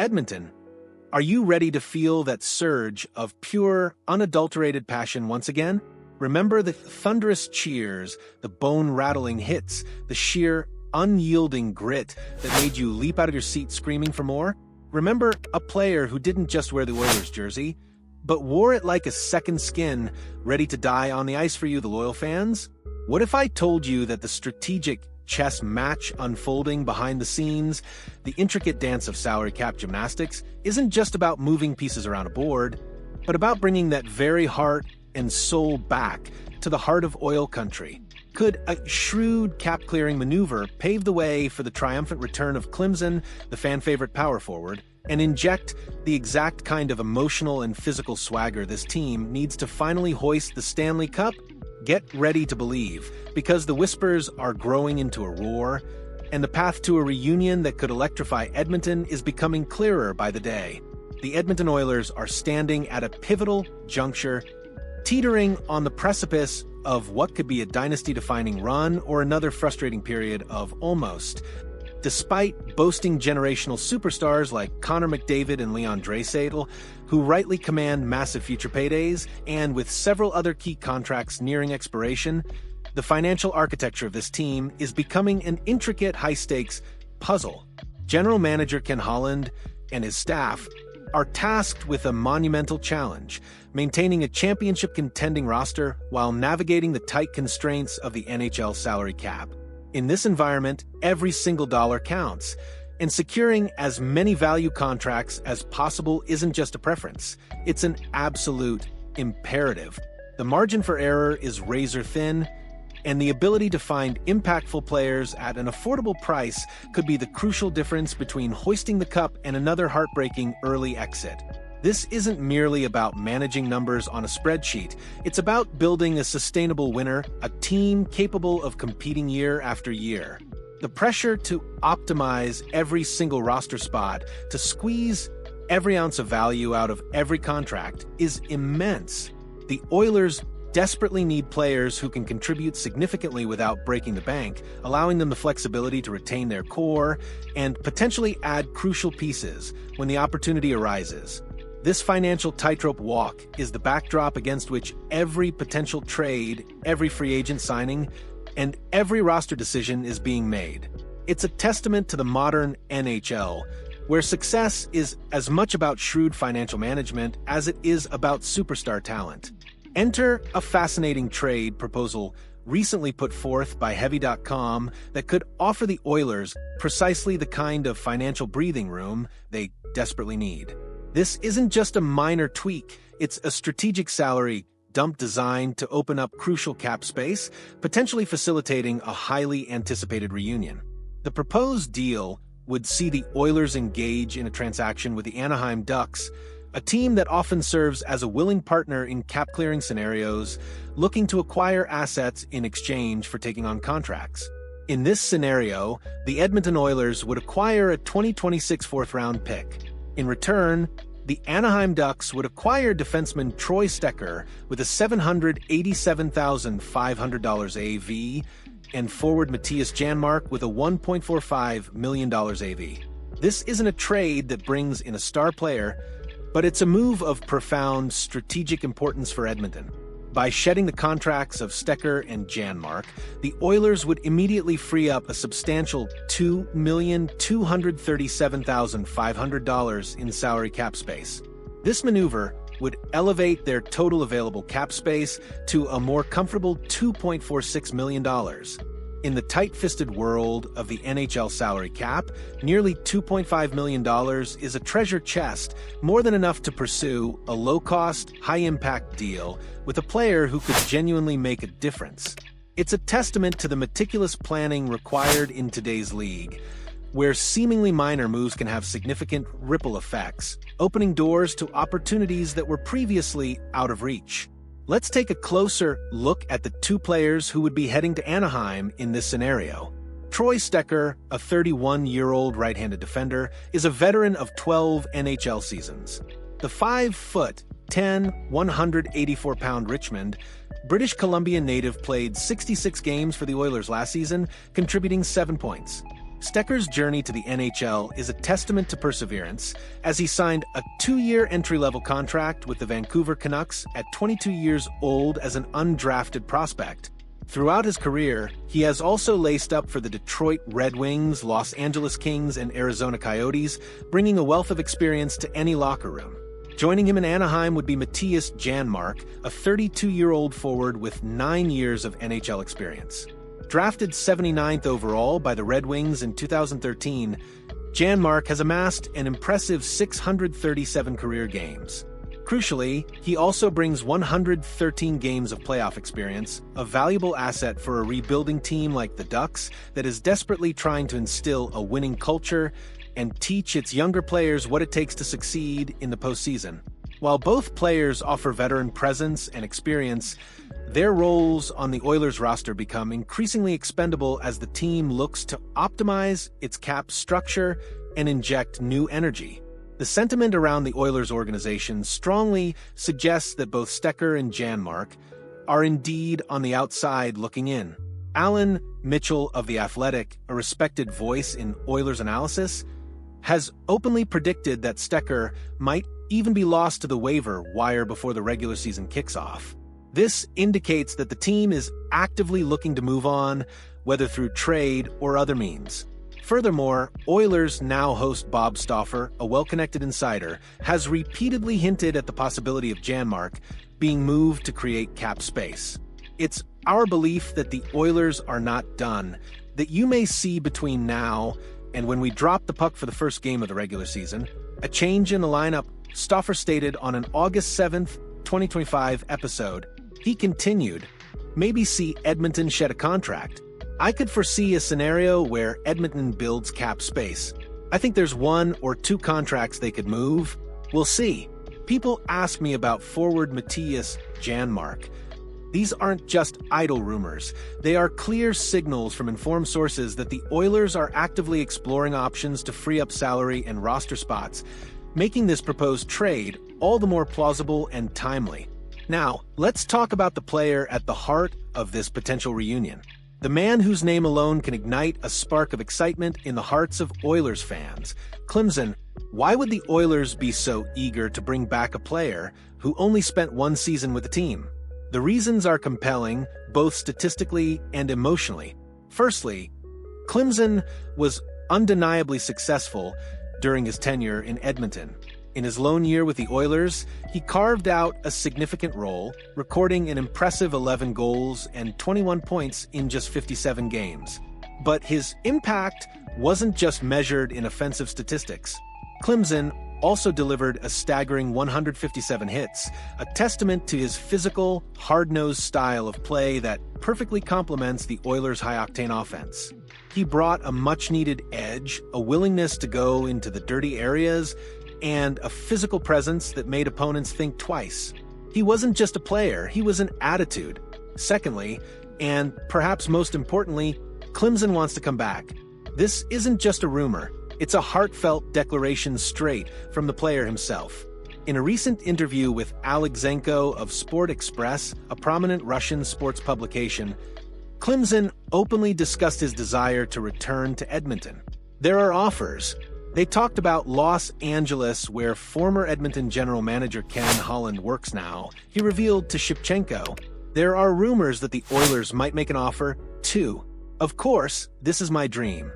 Edmonton, are you ready to feel that surge of pure, unadulterated passion once again? Remember the thunderous cheers, the bone-rattling hits, the sheer, unyielding grit that made you leap out of your seat screaming for more? Remember a player who didn't just wear the Oilers jersey, but wore it like a second skin, ready to die on the ice for you, the loyal fans? What if I told you that the strategic chess match unfolding behind the scenes, the intricate dance of salary cap gymnastics, isn't just about moving pieces around a board, but about bringing that very heart and soul back to the heart of oil country? Could a shrewd cap-clearing maneuver pave the way for the triumphant return of Klim Kostin, the fan-favorite power forward, and inject the exact kind of emotional and physical swagger this team needs to finally hoist the Stanley Cup? Get ready to believe, because the whispers are growing into a roar, and the path to a reunion that could electrify Edmonton is becoming clearer by the day. The Edmonton Oilers are standing at a pivotal juncture, teetering on the precipice of what could be a dynasty-defining run or another frustrating period of almost. Despite boasting generational superstars like Connor McDavid and Leon Draisaitl, who rightly command massive future paydays, and with several other key contracts nearing expiration, the financial architecture of this team is becoming an intricate high-stakes puzzle. General Manager Ken Holland and his staff are tasked with a monumental challenge, maintaining a championship-contending roster while navigating the tight constraints of the NHL salary cap. In this environment, every single dollar counts, and securing as many value contracts as possible isn't just a preference, it's an absolute imperative. The margin for error is razor thin, and the ability to find impactful players at an affordable price could be the crucial difference between hoisting the cup and another heartbreaking early exit. This isn't merely about managing numbers on a spreadsheet. It's about building a sustainable winner, a team capable of competing year after year. The pressure to optimize every single roster spot, to squeeze every ounce of value out of every contract, is immense. The Oilers desperately need players who can contribute significantly without breaking the bank, allowing them the flexibility to retain their core and potentially add crucial pieces when the opportunity arises. This financial tightrope walk is the backdrop against which every potential trade, every free agent signing, and every roster decision is being made. It's a testament to the modern NHL, where success is as much about shrewd financial management as it is about superstar talent. Enter a fascinating trade proposal recently put forth by Heavy.com that could offer the Oilers precisely the kind of financial breathing room they desperately need. This isn't just a minor tweak, it's a strategic salary dump designed to open up crucial cap space, potentially facilitating a highly anticipated reunion. The proposed deal would see the Oilers engage in a transaction with the Anaheim Ducks, a team that often serves as a willing partner in cap-clearing scenarios, looking to acquire assets in exchange for taking on contracts. In this scenario, the Edmonton Oilers would acquire a 2026 fourth-round pick. In return, the Anaheim Ducks would acquire defenseman Troy Stecher with a $787,500 AV and forward Matthias Janmark with a $1.45 million AV. This isn't a trade that brings in a star player, but it's a move of profound strategic importance for Edmonton. By shedding the contracts of Stecher and Janmark, the Oilers would immediately free up a substantial $2,237,500 in salary cap space. This maneuver would elevate their total available cap space to a more comfortable $2.46 million. In the tight-fisted world of the NHL salary cap, nearly $2.5 million is a treasure chest, more than enough to pursue a low-cost, high-impact deal with a player who could genuinely make a difference. It's a testament to the meticulous planning required in today's league, where seemingly minor moves can have significant ripple effects, opening doors to opportunities that were previously out of reach. Let's take a closer look at the two players who would be heading to Anaheim in this scenario. Troy Stecher, a 31-year-old right-handed defender, is a veteran of 12 NHL seasons. The 5'10", 184-pound Richmond, British Columbia native played 66 games for the Oilers last season, contributing 7 points. Stecker's journey to the NHL is a testament to perseverance, as he signed a 2-year entry-level contract with the Vancouver Canucks at 22 years old as an undrafted prospect. Throughout his career, he has also laced up for the Detroit Red Wings, Los Angeles Kings, and Arizona Coyotes, bringing a wealth of experience to any locker room. Joining him in Anaheim would be Mattias Janmark, a 32-year-old forward with 9 years of NHL experience. Drafted 79th overall by the Red Wings in 2013, Janmark has amassed an impressive 637 career games. Crucially, he also brings 113 games of playoff experience, a valuable asset for a rebuilding team like the Ducks that is desperately trying to instill a winning culture and teach its younger players what it takes to succeed in the postseason. While both players offer veteran presence and experience, their roles on the Oilers roster become increasingly expendable as the team looks to optimize its cap structure and inject new energy. The sentiment around the Oilers organization strongly suggests that both Stecker and Janmark are indeed on the outside looking in. Alan Mitchell of The Athletic, a respected voice in Oilers analysis, has openly predicted that Stecker might even be lost to the waiver wire before the regular season kicks off. This indicates that the team is actively looking to move on, whether through trade or other means. Furthermore, Oilers now host Bob Stauffer, a well-connected insider, has repeatedly hinted at the possibility of Janmark being moved to create cap space. It's our belief that the Oilers are not done, that you may see between now and when we drop the puck for the first game of the regular season a change in the lineup. Stauffer stated on an August 7th, 2025 episode. He continued, maybe see Edmonton shed a contract. I could foresee a scenario where Edmonton builds cap space. I think there's 1 or 2 contracts they could move. We'll see. People ask me about forward Mattias Janmark. These aren't just idle rumors. They are clear signals from informed sources that the Oilers are actively exploring options to free up salary and roster spots, making this proposed trade all the more plausible and timely. Now, let's talk about the player at the heart of this potential reunion. The man whose name alone can ignite a spark of excitement in the hearts of Oilers fans. Klim, why would the Oilers be so eager to bring back a player who only spent 1 season with the team? The reasons are compelling, both statistically and emotionally. Firstly, Klim was undeniably successful during his tenure in Edmonton. In his lone year with the Oilers, he carved out a significant role, recording an impressive 11 goals and 21 points in just 57 games. But his impact wasn't just measured in offensive statistics. Klim also delivered a staggering 157 hits, a testament to his physical, hard-nosed style of play that perfectly complements the Oilers' high-octane offense. He brought a much-needed edge, a willingness to go into the dirty areas, and a physical presence that made opponents think twice. He wasn't just a player, he was an attitude. Secondly, and perhaps most importantly, Klim wants to come back. This isn't just a rumor. It's a heartfelt declaration straight from the player himself. In a recent interview with Alexenko of Sport Express, a prominent Russian sports publication, Klim openly discussed his desire to return to Edmonton. There are offers. They talked about Los Angeles, where former Edmonton general manager Ken Holland works now. He revealed to Shevchenko, there are rumors that the Oilers might make an offer, too. Of course, this is my dream.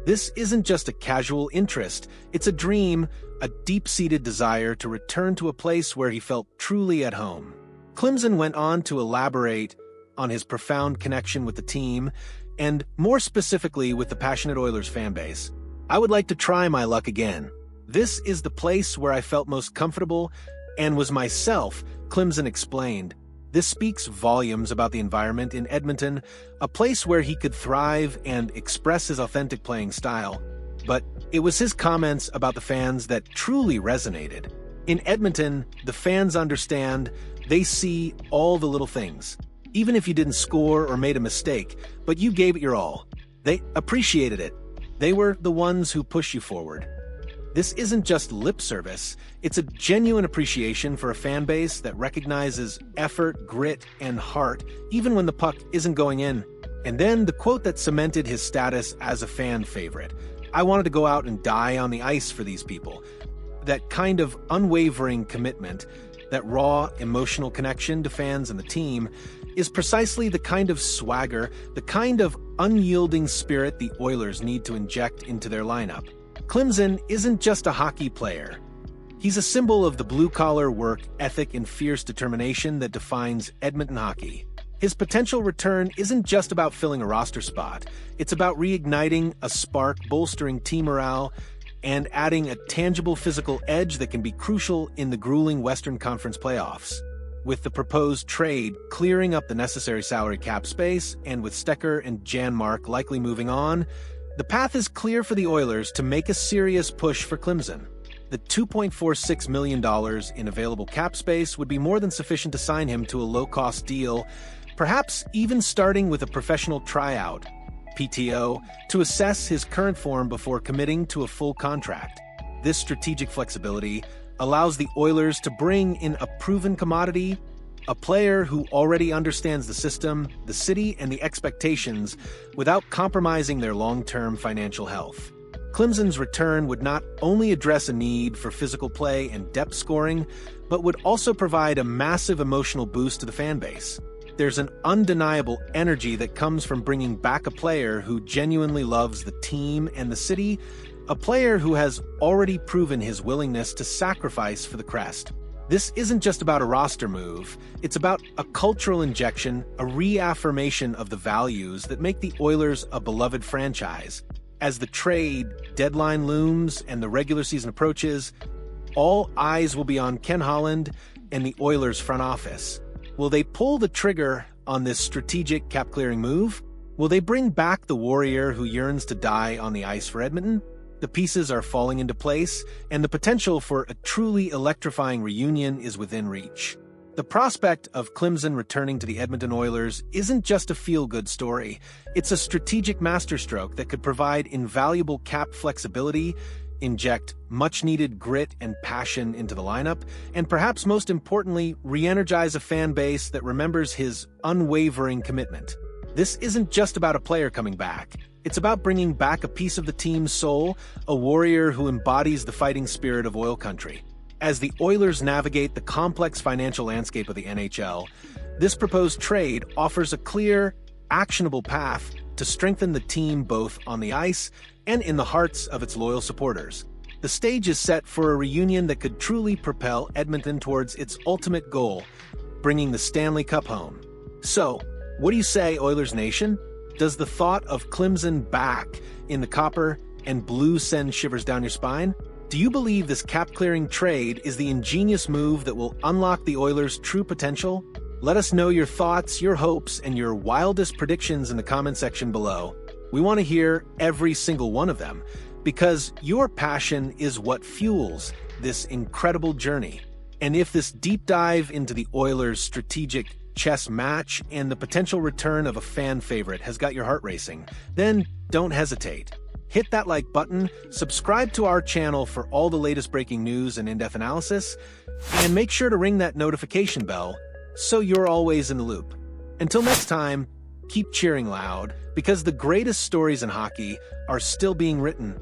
This isn't just a casual interest, it's a dream, a deep-seated desire to return to a place where he felt truly at home. Klim went on to elaborate on his profound connection with the team, and more specifically with the passionate Oilers fanbase. I would like to try my luck again. This is the place where I felt most comfortable and was myself, Klim explained. This speaks volumes about the environment in Edmonton, a place where he could thrive and express his authentic playing style. But it was his comments about the fans that truly resonated. In Edmonton, the fans understand, they see all the little things. Even if you didn't score or made a mistake, but you gave it your all. They appreciated it. They were the ones who push you forward. This isn't just lip service, it's a genuine appreciation for a fan base that recognizes effort, grit, and heart, even when the puck isn't going in. And then the quote that cemented his status as a fan favorite. "I wanted to go out and die on the ice for these people." That kind of unwavering commitment, that raw emotional connection to fans and the team, is precisely the kind of swagger, the kind of unyielding spirit the Oilers need to inject into their lineup. Klimson isn't just a hockey player. He's a symbol of the blue-collar work ethic and fierce determination that defines Edmonton hockey. His potential return isn't just about filling a roster spot. It's about reigniting a spark, bolstering team morale, and adding a tangible physical edge that can be crucial in the grueling Western Conference playoffs. With the proposed trade clearing up the necessary salary cap space, and with Stecker and Janmark likely moving on, the path is clear for the Oilers to make a serious push for Klimson. The $2.46 million in available cap space would be more than sufficient to sign him to a low-cost deal, perhaps even starting with a professional tryout, PTO, to assess his current form before committing to a full contract. This strategic flexibility allows the Oilers to bring in a proven commodity, a player who already understands the system, the city, and the expectations without compromising their long-term financial health. Klimson's return would not only address a need for physical play and depth scoring, but would also provide a massive emotional boost to the fan base. There's an undeniable energy that comes from bringing back a player who genuinely loves the team and the city, a player who has already proven his willingness to sacrifice for the crest. This isn't just about a roster move, it's about a cultural injection, a reaffirmation of the values that make the Oilers a beloved franchise. As the trade deadline looms and the regular season approaches, all eyes will be on Ken Holland and the Oilers front office. Will they pull the trigger on this strategic cap-clearing move? Will they bring back the warrior who yearns to die on the ice for Edmonton? The pieces are falling into place, and the potential for a truly electrifying reunion is within reach. The prospect of Klimson returning to the Edmonton Oilers isn't just a feel-good story. It's a strategic masterstroke that could provide invaluable cap flexibility, inject much-needed grit and passion into the lineup, and perhaps most importantly, re-energize a fan base that remembers his unwavering commitment. This isn't just about a player coming back. It's about bringing back a piece of the team's soul, a warrior who embodies the fighting spirit of oil country. As the Oilers navigate the complex financial landscape of the NHL, this proposed trade offers a clear, actionable path to strengthen the team both on the ice and in the hearts of its loyal supporters. The stage is set for a reunion that could truly propel Edmonton towards its ultimate goal, bringing the Stanley Cup home. So, what do you say, Oilers Nation? Does the thought of Klimson back in the copper and blue send shivers down your spine? Do you believe this cap-clearing trade is the ingenious move that will unlock the Oilers' true potential? Let us know your thoughts, your hopes, and your wildest predictions in the comment section below. We want to hear every single one of them, because your passion is what fuels this incredible journey. And if this deep dive into the Oilers' strategic chess match and the potential return of a fan favorite has got your heart racing, then don't hesitate. Hit that like button, subscribe to our channel for all the latest breaking news and in-depth analysis, and make sure to ring that notification bell so you're always in the loop. Until next time, keep cheering loud, because the greatest stories in hockey are still being written